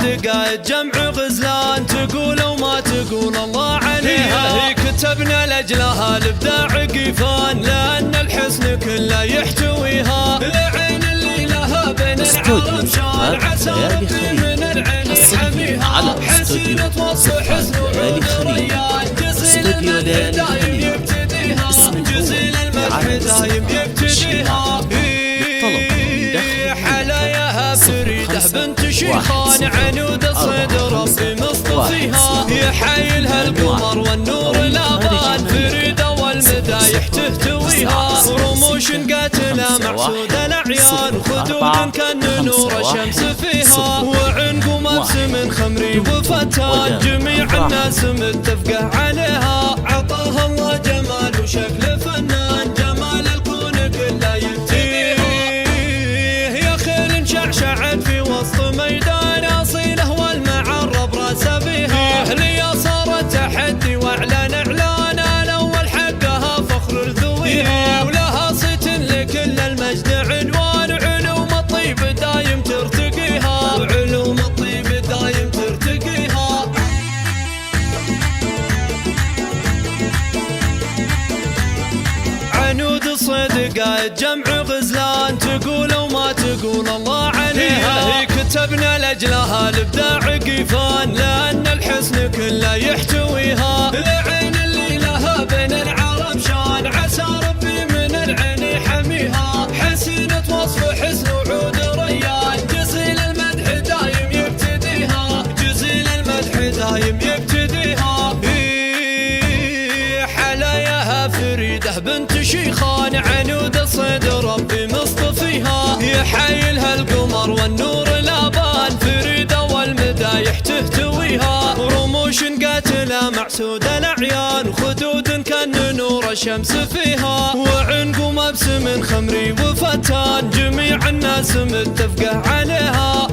صدقاء جمع غزلان، تقول وما تقول الله عليها. هي كتبنا لأجلها الإبداع قيفان، لأن الحسن كله يحتويها. العين اللي لها بين العالم شان، عسى ربي من العين يحميها. حسين توصل حسن وعود ريان، جزيل المدح دايم يبتديها. جزيل المدح دايم يبتديها. حلاياها فريدة بنت شيخان، عنود الصيد ربي مصطفيها. يحايلها القمر والنور الابان، فريدة والمدايح تهتويها. رموش قاتلة محسودة الاعيان، خدود كان نور الشمس فيها. وعنق مبسم خمري وفتان، جميع الناس متفقة عليها. عطاها الله جمال وشكل فنان، جمال الكون كله يبتديها. شعشعت في وسط ميدان اصيله، والمعرب راس بها. هي صارت تحدي واعلان اعلان، الاول حقها فخر الذويها. ولها صيت لكل المجد عنوان، علوم الطيب دايم ترتقيها. علوم الطيب دايم ترتقيها. عنود صدقاء جمع غزلان، تقول وما تقول الله عليها. هي كتبنا لأجلها الإبداع قيفان، لأن الحسن كله يحتويها. العين اللي لها بين العالم شان، عسى ربي من العين يحميها. حسينة وصف حسن وعود ريان، جزيل المدح دايم يبتديها. جزيل المدح دايم يبتديها. حلاياها فريدة بنت شيخان، عنود الصيد ربي مصطفيها. يحايلها القمر والنور الابان، فريدة والمدايح تهتويها. رموش قاتلة معسودة الاعيان، خدود كان نور الشمس فيها. وعنق مبسم خمري وفتان، جميع الناس متفقة عليها.